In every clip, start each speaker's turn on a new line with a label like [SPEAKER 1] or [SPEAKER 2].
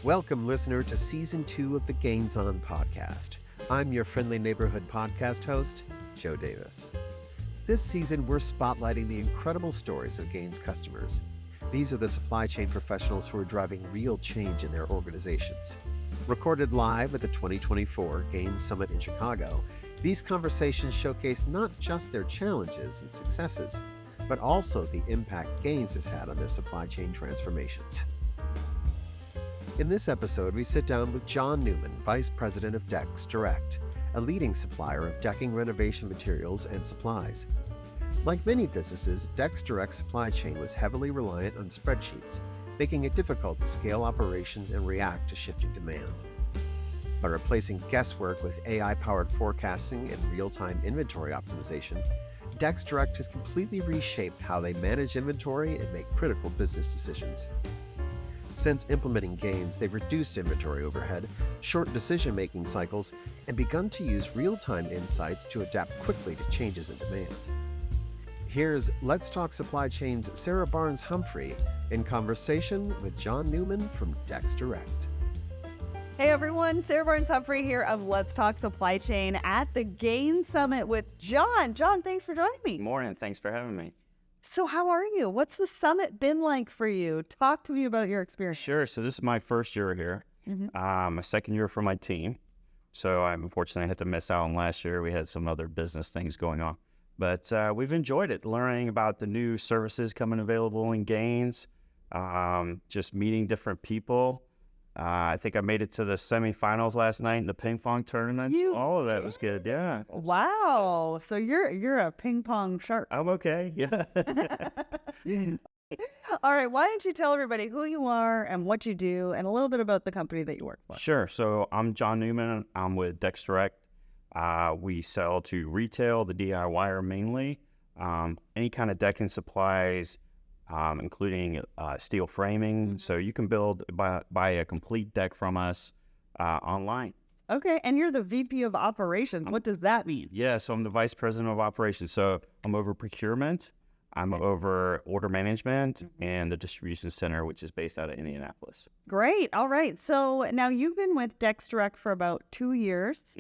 [SPEAKER 1] Welcome, listener, to Season 2 of the Gains On podcast. I'm your friendly neighborhood podcast host, Joe Davis. This season, we're spotlighting the incredible stories of Gains customers. These are the supply chain professionals who are driving real change in their organizations. Recorded live at the 2024 Gains Summit in Chicago, these conversations showcase not just their challenges and successes, but also the impact Gains has had on their supply chain transformations. In this episode, we sit down with Jon Newman, Vice President of DecksDirect, a leading supplier of decking renovation materials and supplies. Like many businesses, DecksDirect's supply chain was heavily reliant on spreadsheets, making it difficult to scale operations and react to shifting demand. By replacing guesswork with AI-powered forecasting and real-time inventory optimization, DecksDirect has completely reshaped how they manage inventory and make critical business decisions. Since implementing Gains, they've reduced inventory overhead, shortened decision-making cycles, and begun to use real-time insights to adapt quickly to changes in demand. Here's Let's Talk Supply Chain's Sarah Barnes-Humphrey in conversation with Jon Newman from DecksDirect.
[SPEAKER 2] Hey everyone, Sarah Barnes-Humphrey here of Let's Talk Supply Chain at the Gains Summit with Jon. Jon, thanks for joining me.
[SPEAKER 3] Good morning. Thanks for having me.
[SPEAKER 2] So how are you? What's the summit been like for you? Talk to me about your experience.
[SPEAKER 3] Sure. So this is my first year here, my second year for my team. So I'm unfortunately I had to miss out on last year. We had some other business things going on, but we've enjoyed it, learning about the new services coming available in Gains, just meeting different people. I think I made it to the semifinals last night in the ping pong tournament. All of that was good. Yeah.
[SPEAKER 2] Wow. So you're a ping pong shark.
[SPEAKER 3] I'm okay. Yeah.
[SPEAKER 2] All right. Why don't you tell everybody who you are and what you do and a little bit about the company that you work for?
[SPEAKER 3] Sure. So I'm Jon Newman. I'm with DecksDirect. We sell to retail, the DIYer mainly, any kind of decking supplies, including steel framing. So you can buy a complete deck from us online.
[SPEAKER 2] Okay, and you're the VP of Operations. What does that mean?
[SPEAKER 3] Yeah, so I'm the Vice President of Operations. So I'm over procurement, I'm over order management, and the distribution center, which is based out of Indianapolis.
[SPEAKER 2] Great. All right. So now you've been with DecksDirect for about 2 years,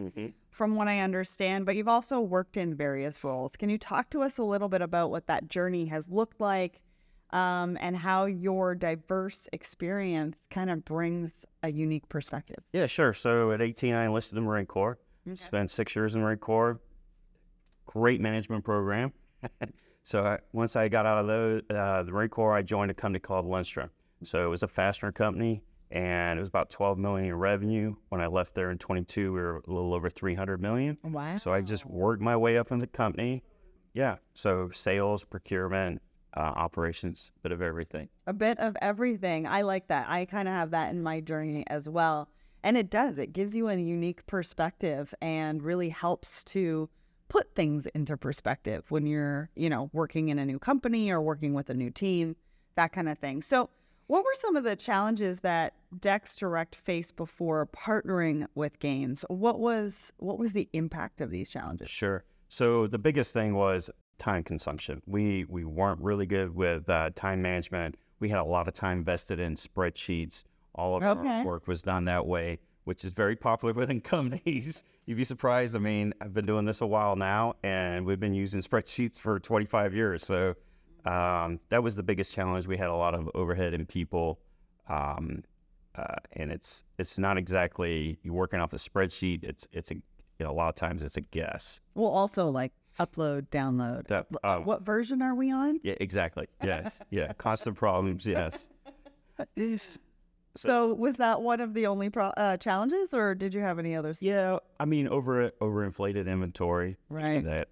[SPEAKER 2] from what I understand, but you've also worked in various roles. Can you talk to us a little bit about what that journey has looked like? And how your diverse experience kind of brings a unique perspective.
[SPEAKER 3] Yeah, sure. So at 18, I enlisted in the Marine Corps. Spent 6 years in the Marine Corps. Great management program. So once I got out of the Marine Corps, I joined a company called Lindstrom. So it was a fastener company, and it was about $12 million in revenue. When I left there in 22, we were a little over $300 million.
[SPEAKER 2] Wow.
[SPEAKER 3] So I just worked my way up in the company. Yeah, so sales, procurement, operations, bit of everything.
[SPEAKER 2] A bit of everything. I like that. I kind of have that in my journey as well. And it gives you a unique perspective and really helps to put things into perspective when you're, working in a new company or working with a new team, that kind of thing. So what were some of the challenges that DecksDirect faced before partnering with Gains? What was the impact of these challenges?
[SPEAKER 3] Sure. So the biggest thing was time consumption. We weren't really good with time management. We had a lot of time invested in spreadsheets. All of our work was done that way, which is very popular within companies. You'd be surprised. I mean, I've been doing this a while now, and we've been using spreadsheets for 25 years. So that was the biggest challenge. We had a lot of overhead and people, and it's not exactly you working off a spreadsheet. It's a lot of times it's a guess.
[SPEAKER 2] Well, also like upload, download. What version are we on?
[SPEAKER 3] Yeah, exactly. Yes. Yeah. Constant problems. Yes.
[SPEAKER 2] So was that one of the only challenges, or did you have any others?
[SPEAKER 3] Yeah. I mean, overinflated inventory.
[SPEAKER 2] Right.
[SPEAKER 3] That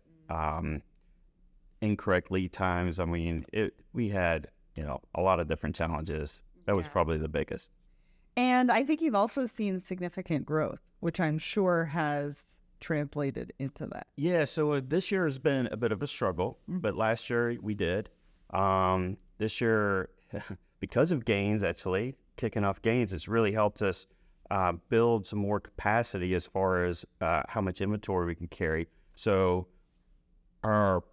[SPEAKER 3] incorrect lead times. I mean, we had, a lot of different challenges. That was probably the biggest.
[SPEAKER 2] And I think you've also seen significant growth, which I'm sure has translated into that.
[SPEAKER 3] Yeah, so this year has been a bit of a struggle, but last year we did. This year, because of Gains, actually, kicking off Gains, it's really helped us build some more capacity as far as how much inventory we can carry. So our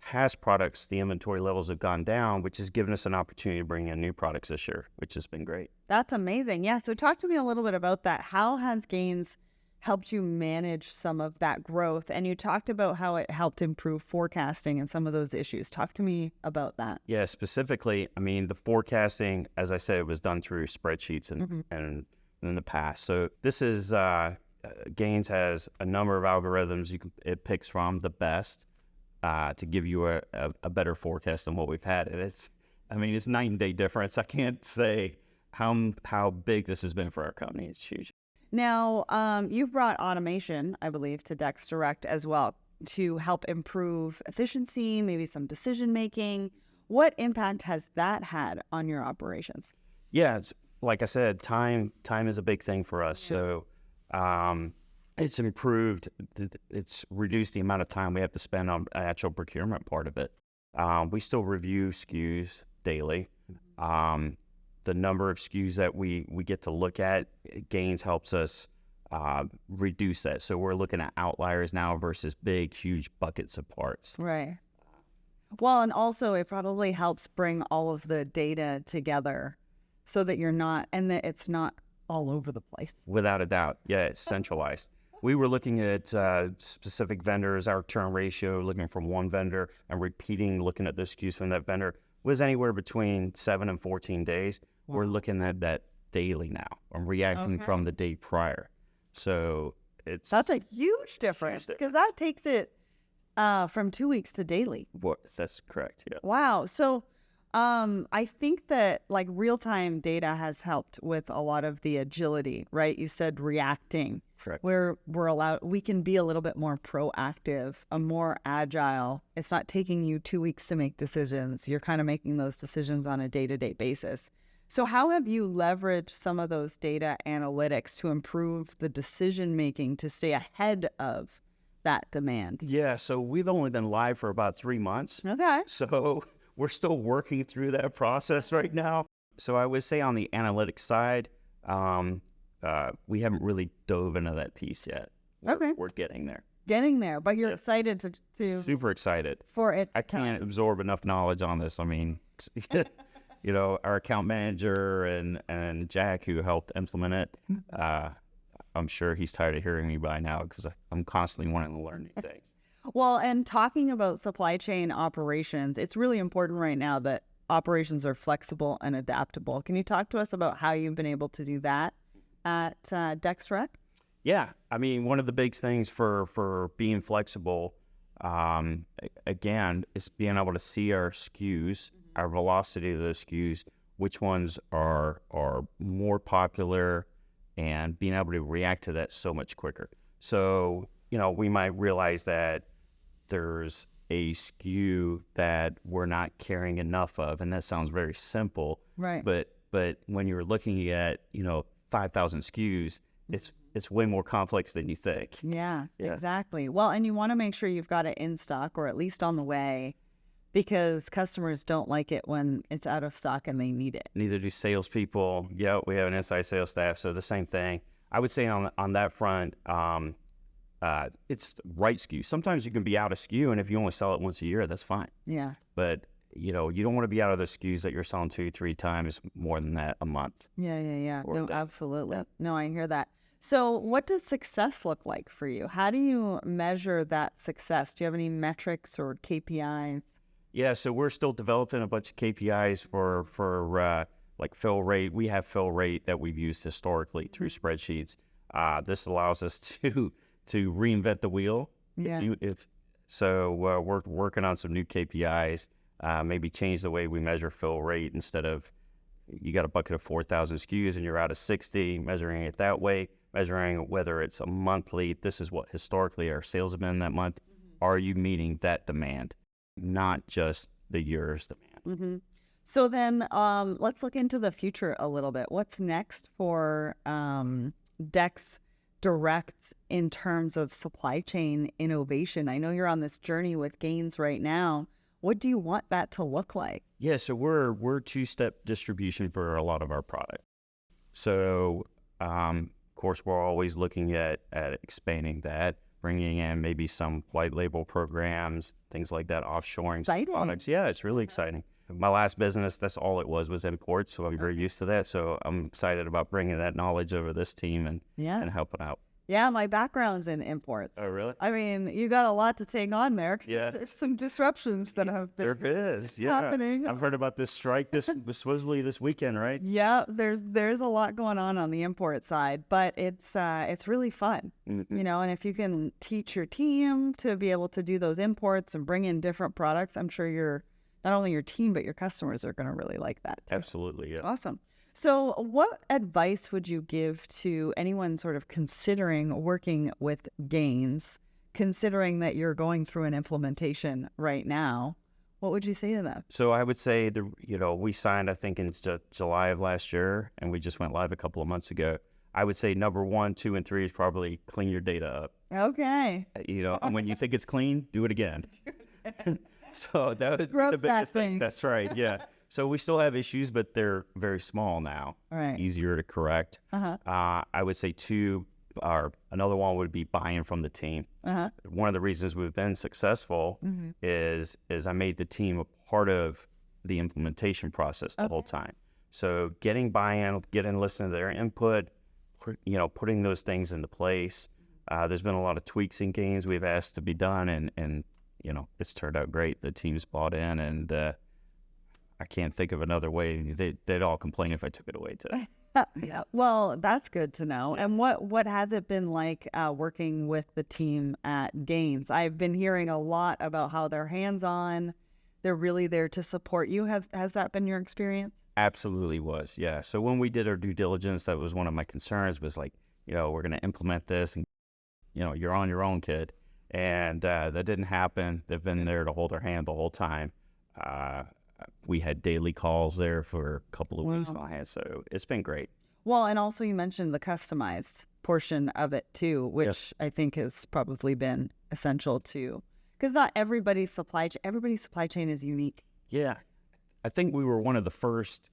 [SPEAKER 3] past products, the inventory levels have gone down, which has given us an opportunity to bring in new products this year, which has been great.
[SPEAKER 2] That's amazing. Yeah. So talk to me a little bit about that. How has Gains helped you manage some of that growth? And you talked about how it helped improve forecasting and some of those issues. Talk to me about that.
[SPEAKER 3] Yeah, specifically, I mean, the forecasting, as I said, it was done through spreadsheets and in the past. So this is, Gains has a number of algorithms it picks from the best to give you a better forecast than what we've had. And it's night and day difference. I can't say how big this has been for our company. It's huge.
[SPEAKER 2] Now, you've brought automation, I believe, to DecksDirect as well to help improve efficiency, maybe some decision making. What impact has that had on your operations?
[SPEAKER 3] Yeah, like I said, time is a big thing for us. Yeah. So it's improved. It's reduced the amount of time we have to spend on actual procurement part of it. We still review SKUs daily. The number of SKUs that we get to look at, Gains helps us reduce that. So we're looking at outliers now versus big, huge buckets of parts.
[SPEAKER 2] Right. Well, and also it probably helps bring all of the data together so that that it's not all over the place.
[SPEAKER 3] Without a doubt. Yeah, it's centralized. We were looking at specific vendors, our turn ratio, looking from one vendor and looking at the SKUs from that vendor was anywhere between 7 and 14 days. Wow. We're looking at that daily now. I'm reacting from the day prior. So
[SPEAKER 2] that's a huge difference because that takes it from 2 weeks to daily.
[SPEAKER 3] That's correct. Yeah.
[SPEAKER 2] Wow. So I think that like real-time data has helped with a lot of the agility, right? You said reacting.
[SPEAKER 3] Correct.
[SPEAKER 2] Where we can be a little bit more proactive, more agile. It's not taking you 2 weeks to make decisions. You're kind of making those decisions on a day-to-day basis. So how have you leveraged some of those data analytics to improve the decision-making to stay ahead of that demand?
[SPEAKER 3] Yeah, so we've only been live for about 3 months.
[SPEAKER 2] Okay.
[SPEAKER 3] So we're still working through that process right now. So I would say on the analytics side, we haven't really dove into that piece yet. We're getting there. But you're
[SPEAKER 2] excited to
[SPEAKER 3] super excited
[SPEAKER 2] for it.
[SPEAKER 3] I can't absorb enough knowledge on this. I mean, our account manager and Jack, who helped implement it, I'm sure he's tired of hearing me by now because I'm constantly wanting to learn new things.
[SPEAKER 2] Well, and talking about supply chain operations, it's really important right now that operations are flexible and adaptable. Can you talk to us about how you've been able to do that at DecksDirect?
[SPEAKER 3] Yeah, I mean, one of the big things for being flexible, again, is being able to see our SKUs, our velocity of those SKUs, which ones are more popular, and being able to react to that so much quicker. So, we might realize that there's a SKU that we're not carrying enough of, and that sounds very simple,
[SPEAKER 2] right?
[SPEAKER 3] But when you're looking at 5,000 SKUs, it's way more complex than you think.
[SPEAKER 2] Yeah, exactly. Well, and you want to make sure you've got it in stock or at least on the way, because customers don't like it when it's out of stock and they need it.
[SPEAKER 3] Neither do salespeople. Yeah, we have an inside sales staff, so the same thing. I would say on that front, it's right SKU. Sometimes you can be out of SKU, and if you only sell it once a year, that's fine.
[SPEAKER 2] Yeah.
[SPEAKER 3] But you don't want to be out of the SKUs that you're selling 2-3 times more than that a month.
[SPEAKER 2] Yeah. No, absolutely. Yeah. No, I hear that. So what does success look like for you? How do you measure that success? Do you have any metrics or KPIs?
[SPEAKER 3] Yeah, so we're still developing a bunch of KPIs for like fill rate. We have fill rate that we've used historically through spreadsheets. This allows us to reinvent the wheel.
[SPEAKER 2] Yeah.
[SPEAKER 3] We're working on some new KPIs. Maybe change the way we measure fill rate. Instead of you got a bucket of 4,000 SKUs and you're out of 60, measuring it that way, measuring whether it's a monthly. This is what historically our sales have been that month. Are you meeting that demand? Not just the year's demand.
[SPEAKER 2] So then let's look into the future a little bit. What's next for DecksDirect in terms of supply chain innovation? I know you're on this journey with Gains right now. What do you want that to look like?
[SPEAKER 3] Yeah, so we're two-step distribution for a lot of our product. So, of course, we're always looking at expanding that. bringing in maybe some white label programs, things like that, offshoring
[SPEAKER 2] Exciting.
[SPEAKER 3] products. Yeah, it's really exciting. My last business, that's all it was imports, so I'm very used to that. So I'm excited about bringing that knowledge over this team and helping out.
[SPEAKER 2] Yeah, my background's in imports.
[SPEAKER 3] Oh, really?
[SPEAKER 2] I mean, you got a lot to take on there.
[SPEAKER 3] Yes.
[SPEAKER 2] There's some disruptions that have been happening.
[SPEAKER 3] I've heard about this strike supposedly this weekend, right?
[SPEAKER 2] Yeah, there's a lot going on the import side, but it's really fun,
[SPEAKER 3] Mm-hmm.
[SPEAKER 2] and if you can teach your team to be able to do those imports and bring in different products, I'm sure not only your team, but your customers are going to really like that too.
[SPEAKER 3] Absolutely, yeah.
[SPEAKER 2] Awesome. So what advice would you give to anyone sort of considering working with Gains, considering that you're going through an implementation right now? What would you say to them?
[SPEAKER 3] So I would say we signed, I think, in July of last year, and we just went live a couple of months ago. I would say number 1, 2, and 3 is probably clean your data up.
[SPEAKER 2] Okay.
[SPEAKER 3] And when you think it's clean, do it again. So that would be the biggest thing. That's right. Yeah. So we still have issues, but they're very small now.
[SPEAKER 2] All right.
[SPEAKER 3] Easier to correct. I would say 2, or another one would be buy-in from the team. One of the reasons we've been successful is I made the team a part of the implementation process the whole time. So getting buy-in, listening to their input, putting those things into place. There's been a lot of tweaks and gains we've asked to be done, and it's turned out great. The team's bought in, and I can't think of another way. They'd all complain if I took it away today.
[SPEAKER 2] Yeah. Well, that's good to know. And what has it been like working with the team at Gains? I've been hearing a lot about how they're hands-on. They're really there to support you. Has that been your experience?
[SPEAKER 3] Absolutely was, yeah. So when we did our due diligence, that was one of my concerns, was like, we're going to implement this, and, you're on your own, kid. And that didn't happen. They've been there to hold our hand the whole time. We had daily calls there for a couple of weeks on hand, so it's been great.
[SPEAKER 2] Well, and also you mentioned the customized portion of it too, which I think has probably been essential too, because not everybody's supply chain is unique.
[SPEAKER 3] Yeah, I think we were one of the first,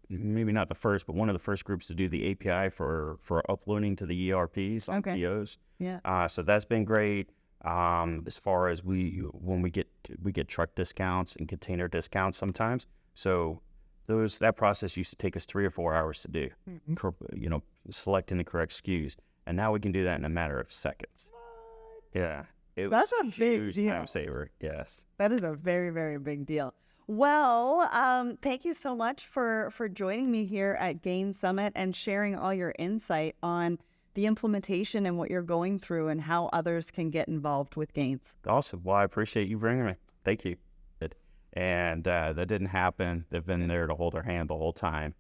[SPEAKER 3] maybe not the first, but one of the first groups to do the API for uploading to the ERPs on POs.
[SPEAKER 2] Yeah.
[SPEAKER 3] So that's been great. As far as when we get truck discounts and container discounts sometimes. So that process used to take us 3 or 4 hours to do. Selecting the correct SKUs, and now we can do that in a matter of seconds. Yeah,
[SPEAKER 2] that's a big deal.
[SPEAKER 3] Time saver. Yes,
[SPEAKER 2] that is a very, very big deal. Well, thank you so much for joining me here at Gains Summit and sharing all your insight on the implementation and what you're going through and how others can get involved with Gains.
[SPEAKER 3] Awesome. Well, I appreciate you bringing me. Thank you. And that didn't happen. They've been there to hold our hand the whole time.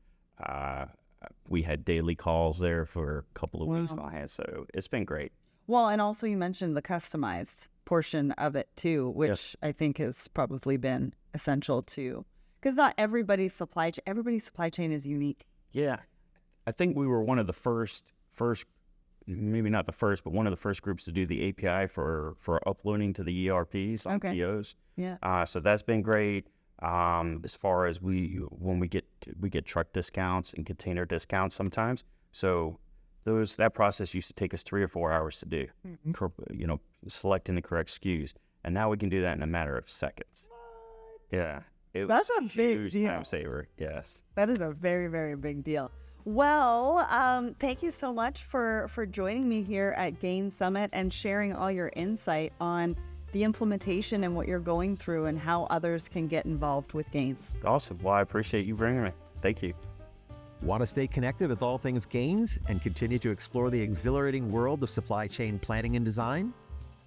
[SPEAKER 3] We had daily calls there for a couple of weeks on hand, so it's been great.
[SPEAKER 2] Well, and also you mentioned the customized portion of it too, which I think has probably been essential too, because not everybody's supply chain is unique.
[SPEAKER 3] Yeah, I think we were one of the first, maybe not the first, but one of the first groups to do the API for uploading to the ERPs on POs.
[SPEAKER 2] Yeah.
[SPEAKER 3] So that's been great. As far as when we get truck discounts and container discounts sometimes. So that process used to take us 3 or 4 hours to do. Selecting the correct SKUs, and now we can do that in a matter of seconds. Yeah.
[SPEAKER 2] That's a big deal.
[SPEAKER 3] Time saver. Yes.
[SPEAKER 2] That is a very, very big deal. Well, thank you so much for joining me here at Gains Summit and sharing all your insight on the implementation and what you're going through and how others can get involved with Gains.
[SPEAKER 3] Awesome. Well, I appreciate you bringing me. Thank you.
[SPEAKER 1] Want to stay connected with all things Gains and continue to explore the exhilarating world of supply chain planning and design?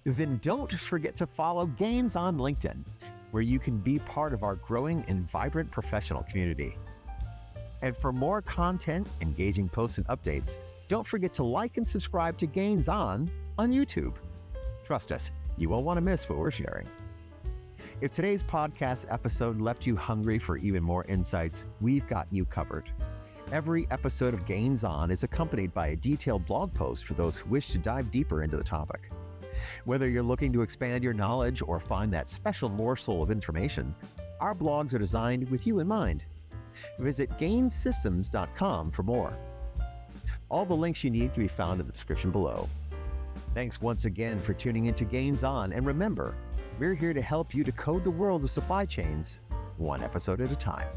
[SPEAKER 1] Then don't forget to follow Gains on LinkedIn, where you can be part of our growing and vibrant professional community. And for more content, engaging posts, and updates, don't forget to like and subscribe to Gains on YouTube. Trust us, you won't want to miss what we're sharing. If today's podcast episode left you hungry for even more insights, we've got you covered. Every episode of Gains On is accompanied by a detailed blog post for those who wish to dive deeper into the topic. Whether you're looking to expand your knowledge or find that special morsel of information, our blogs are designed with you in mind. Visit gainssystems.com for more. All the links you need can be found in the description below. Thanks once again for tuning into Gains On. And remember, we're here to help you to code the world of supply chains one episode at a time.